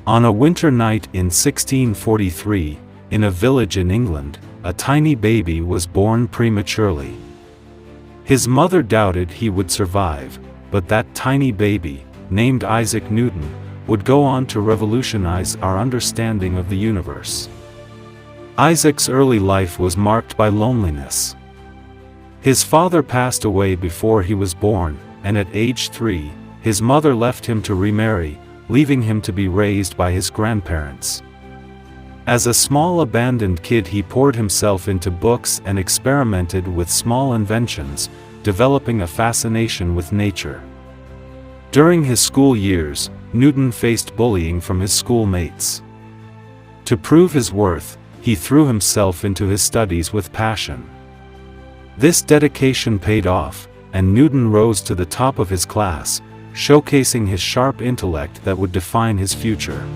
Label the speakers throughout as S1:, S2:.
S1: On a winter night in 1643, in a village in England, a tiny baby was born prematurely. His mother doubted he would survive, but that tiny baby, named Isaac Newton, would go on to revolutionize our understanding of the universe. Isaac's early life was marked by loneliness. His father passed away before he was born, and at age 3, his mother left him to remarry, leaving him to be raised by his grandparents. As a small abandoned kid, he poured himself into books and experimented with small inventions, developing a fascination with nature. During his school years, Newton faced bullying from his schoolmates. To prove his worth, he threw himself into his studies with passion. This dedication paid off, and Newton rose to the top of his class, showcasing his sharp intellect that would define his future.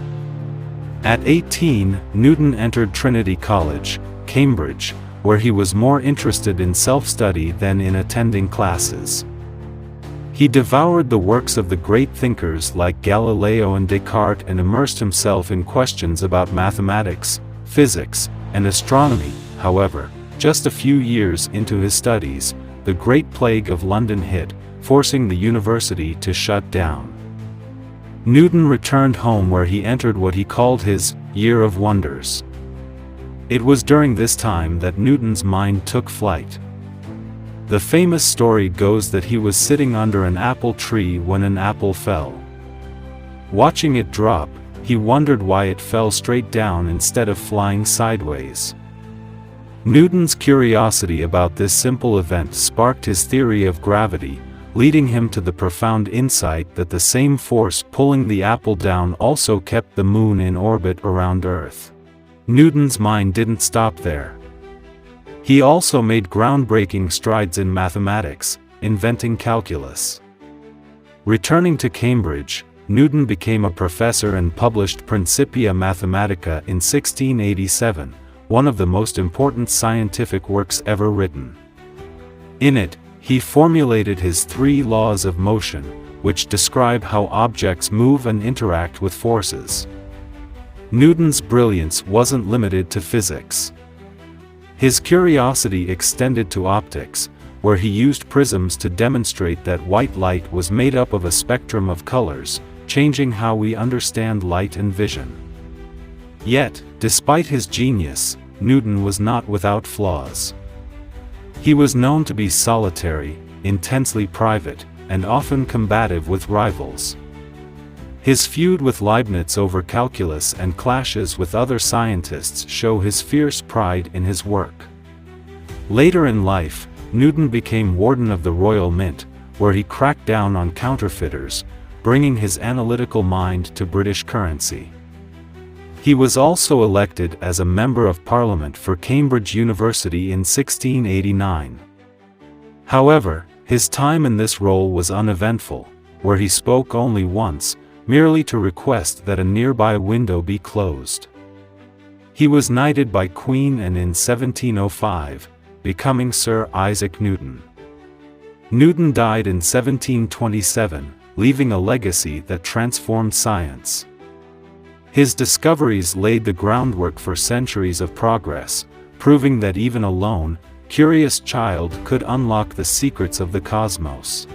S1: At 18, Newton entered Trinity College, Cambridge, where he was more interested in self-study than in attending classes. He devoured the works of the great thinkers like Galileo and Descartes and immersed himself in questions about mathematics, physics, and astronomy. However, just a few years into his studies, the Great Plague of London hit, forcing the university to shut down. Newton returned home, where he entered what he called his Year of Wonders. It was during this time that Newton's mind took flight. The famous story goes that he was sitting under an apple tree when an apple fell. Watching it drop, he wondered why it fell straight down instead of flying sideways. Newton's curiosity about this simple event sparked his theory of gravity, leading him to the profound insight that the same force pulling the apple down also kept the moon in orbit around Earth. Newton's mind didn't stop there. He also made groundbreaking strides in mathematics, inventing calculus. Returning to Cambridge, Newton became a professor and published Principia Mathematica in 1687, one of the most important scientific works ever written. In it, he formulated his 3 laws of motion, which describe how objects move and interact with forces. Newton's brilliance wasn't limited to physics. His curiosity extended to optics, where he used prisms to demonstrate that white light was made up of a spectrum of colors, changing how we understand light and vision. Yet, despite his genius, Newton was not without flaws. He was known to be solitary, intensely private, and often combative with rivals. His feud with Leibniz over calculus and clashes with other scientists show his fierce pride in his work. Later in life, Newton became warden of the Royal Mint, where he cracked down on counterfeiters, bringing his analytical mind to British currency. He was also elected as a Member of Parliament for Cambridge University in 1689. However, his time in this role was uneventful, where he spoke only once, merely to request that a nearby window be closed. He was knighted by Queen Anne in 1705, becoming Sir Isaac Newton. Newton died in 1727, leaving a legacy that transformed science. His discoveries laid the groundwork for centuries of progress, proving that even a lone, curious child could unlock the secrets of the cosmos.